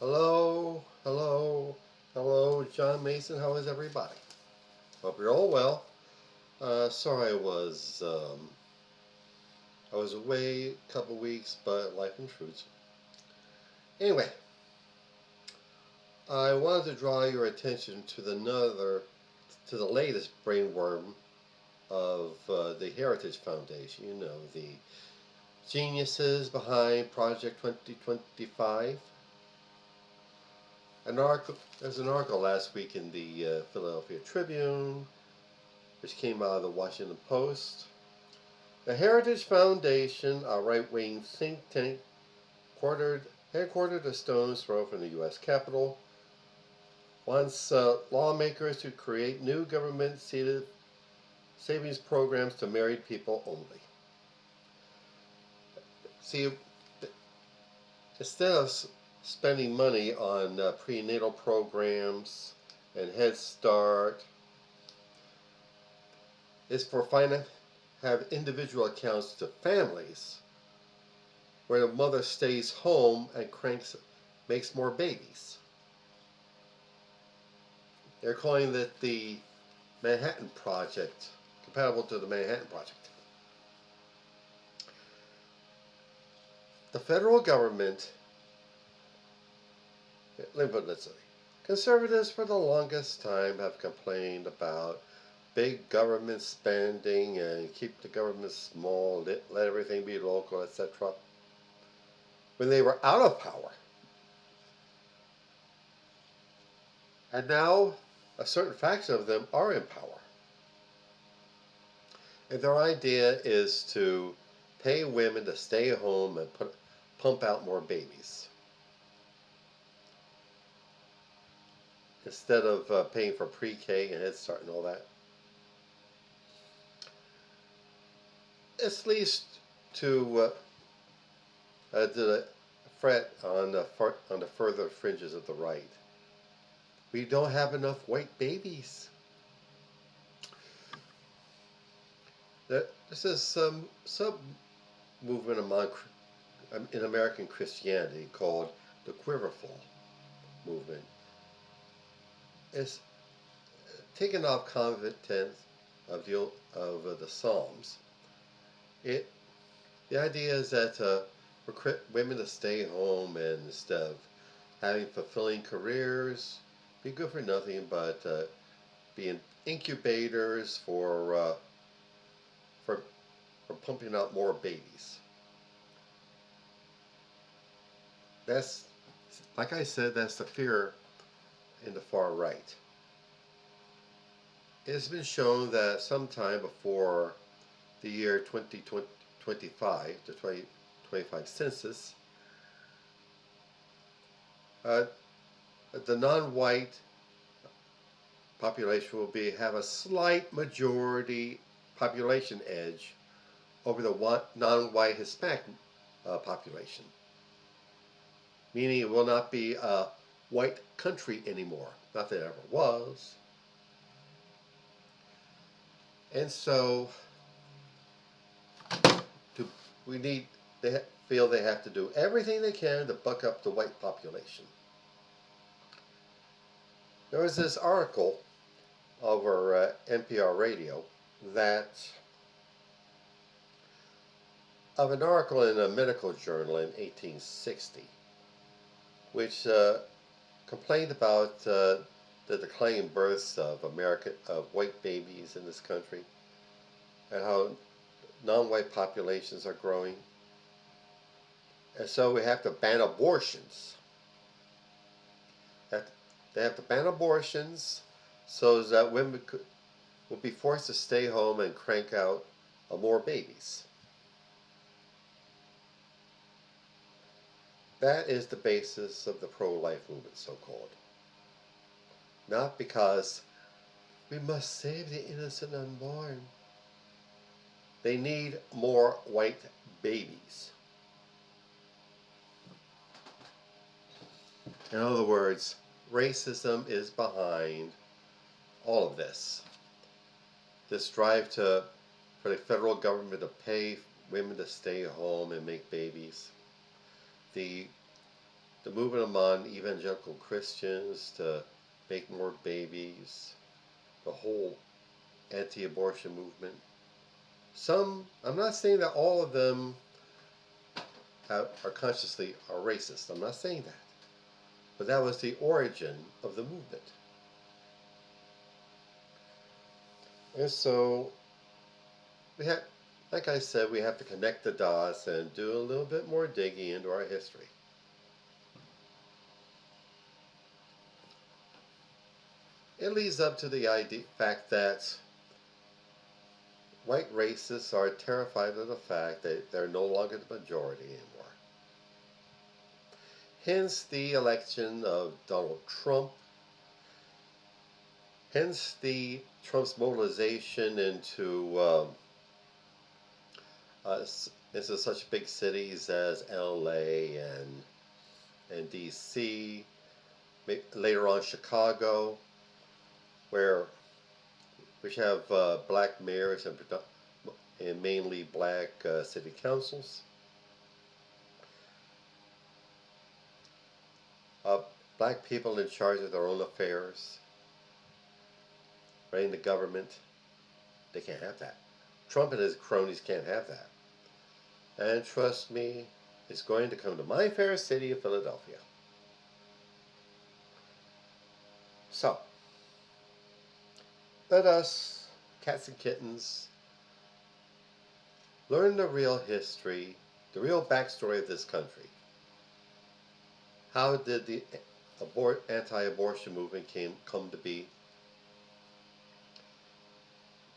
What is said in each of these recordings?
Hello, hello, hello, John Mason. How is everybody? Hope you're all well. Sorry I was away a couple weeks, but life intrudes. Anyway, I wanted to draw your attention to the latest brainworm of the Heritage Foundation. You know, the geniuses behind Project 2025. There's an article last week in the Philadelphia Tribune, which came out of the Washington Post. The Heritage Foundation, a right-wing think tank headquartered a stone's throw from the U.S. Capitol, wants lawmakers to create new government-seated savings programs to married people only. See, instead of spending money on prenatal programs and Head Start, is for have individual accounts to families where the mother stays home and makes more babies. They're calling it the Manhattan Project, compatible to the Manhattan Project. The federal government, let me put it this way, conservatives for the longest time have complained about big government spending and keep the government small, let everything be local, etc. When they were out of power. And now a certain faction of them are in power. And their idea is to pay women to stay home and pump out more babies instead of paying for pre-K and Head Start and all that. This leads to the fret on the further fringes of the right. We don't have enough white babies. This is some sub movement in American Christianity called the Quiverful movement. It's taken off content of the Psalms. The idea is that for women to stay home and instead of having fulfilling careers, be good for nothing but being incubators for pumping out more babies. That's, like I said, that's the fear in the far right. It has been shown that sometime before the year 2025, the 2025 census, uh, the non-white population will have a slight majority population edge over the non-white Hispanic population, meaning it will not be a white country anymore. Not that it ever was. And so they feel they have to do everything they can to buck up the white population. There was this article over NPR radio that of an article in a medical journal in 1860, which complained about the declining births of white babies in this country, and how non-white populations are growing, and so we have to ban abortions. They have to ban abortions so that women will be forced to stay home and crank out more babies. That is the basis of the pro-life movement, so-called. Not because we must save the innocent unborn. They need more white babies. In other words, racism is behind all of this. This drive for the federal government to pay women to stay home and make babies. The the movement among evangelical Christians to make more babies, the whole anti-abortion movement. Some, I'm not saying that all of them are consciously are racist. I'm not saying that. But that was the origin of the movement. And so we have, like I said, we have to connect the dots and do a little bit more digging into our history. It leads up to the fact that white racists are terrified of the fact that they're no longer the majority anymore. Hence the election of Donald Trump. Hence the Trump's mobilization into such big cities as LA and DC, later on Chicago, which have black mayors and mainly black city councils. Black people in charge of their own affairs, running the government. They can't have that. Trump and his cronies can't have that. And trust me, it's going to come to my fair city of Philadelphia. So, let us, cats and kittens, learn the real history, the real backstory of this country. How did the anti-abortion movement come to be?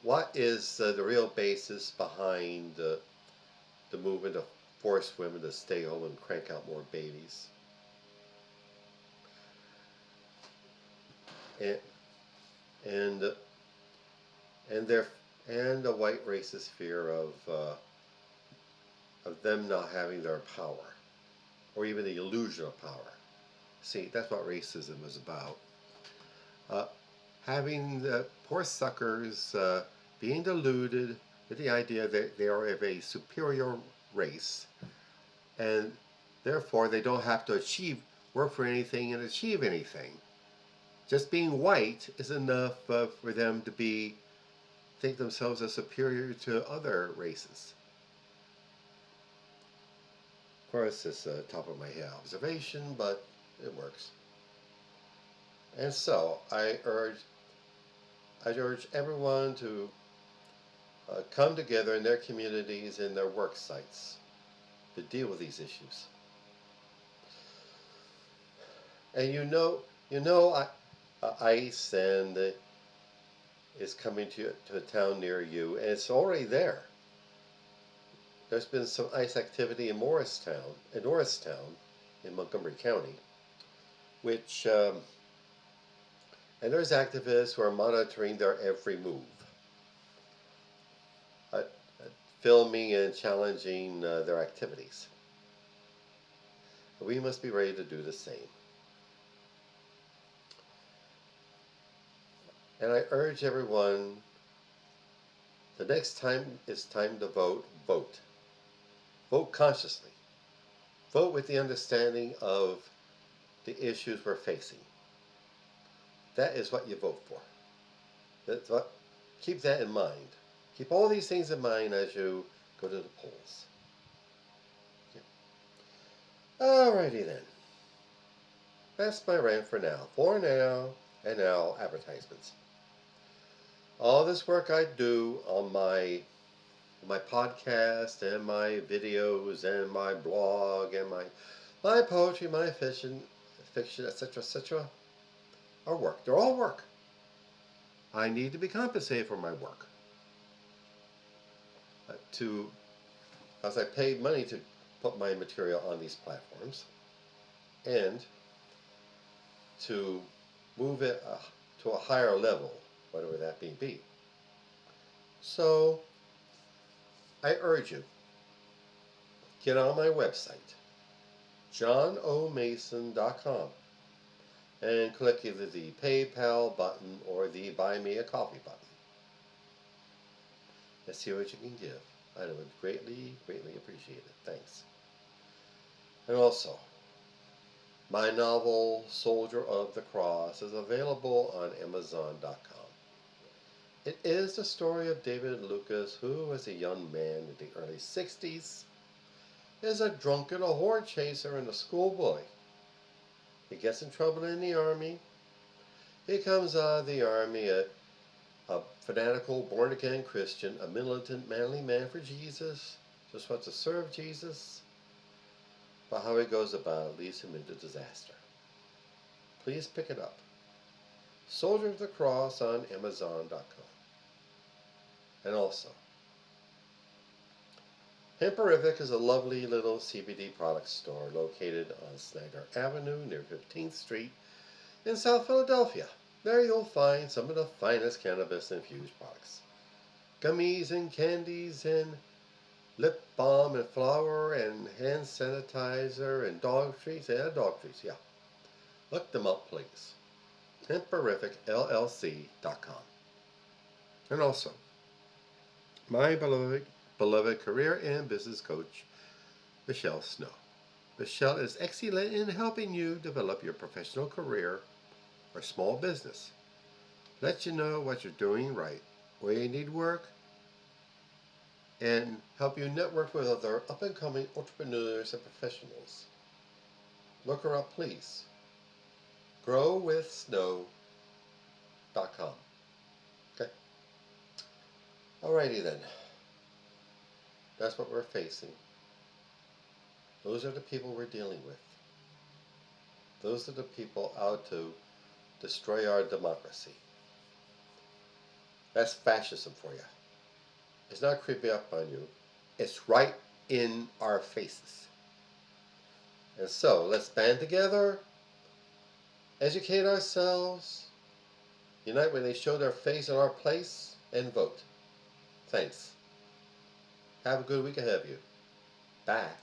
What is the real basis behind the movement to force women to stay home and crank out more babies? And the white racist fear of them not having their power, or even the illusion of power. See, that's what racism is about. Having the poor suckers being deluded with the idea that they are of a superior race, and therefore they don't have to work for anything and achieve anything. Just being white is enough for them to think themselves as superior to other races. Of course, it's a top of my head observation, but it works. And so I urge everyone to come together in their communities and their work sites to deal with these issues. And ICE is coming to a town near you, and it's already there. There's been some ICE activity in Norristown, in Montgomery County, which and there's activists who are monitoring their every move, filming and challenging their activities. We must be ready to do the same. And I urge everyone, the next time it's time to vote, vote. Vote consciously. Vote with the understanding of the issues we're facing. That is what you vote for. Keep that in mind. Keep all these things in mind as you go to the polls. Okay. Alrighty then. That's my rant for now. And now advertisements. All this work I do on my podcast and my videos and my blog and my poetry, my fiction, etc., are work. They're all work. I need to be compensated for my work. As I paid money to put my material on these platforms, and to move it to a higher level, whatever that may be. So, I urge you, get on my website, johnomason.com, and click either the PayPal button or the Buy Me a Coffee button. Let's see what you can give. I would greatly, greatly appreciate it. Thanks. And also, My novel, Soldier of the Cross, is available on Amazon.com. It is the story of David Lucas, who, as a young man in the early 60s, is a drunken, a whore chaser, and a schoolboy. He gets in trouble in the army. He comes out of the army a fanatical, born-again Christian, a militant, manly man for Jesus, just wants to serve Jesus, but how he goes about it leads him into disaster. Please pick it up. Soldier of the Cross on Amazon.com. And also, Hemperific is a lovely little CBD product store located on Snyder Avenue near 15th Street in South Philadelphia. There you'll find some of the finest cannabis-infused products. Gummies and candies and lip balm and flour and hand sanitizer and dog treats. Yeah, dog treats, yeah. Look them up, please. HemperificLLC.com. And also, my beloved career and business coach, Michelle Snow. Michelle is excellent in helping you develop your professional career or small business. Let you know what you're doing right, where you need work, and help you network with other up-and-coming entrepreneurs and professionals. Look her up, please. GrowWithSnow.com. Okay? Alrighty then. That's what we're facing. Those are the people we're dealing with. Those are the people out to destroy our democracy. That's fascism for you. It's not creeping up on you. It's right in our faces. And so, let's band together, educate ourselves, unite when they show their face in our place, and vote. Thanks. Have a good week ahead of you. Bye.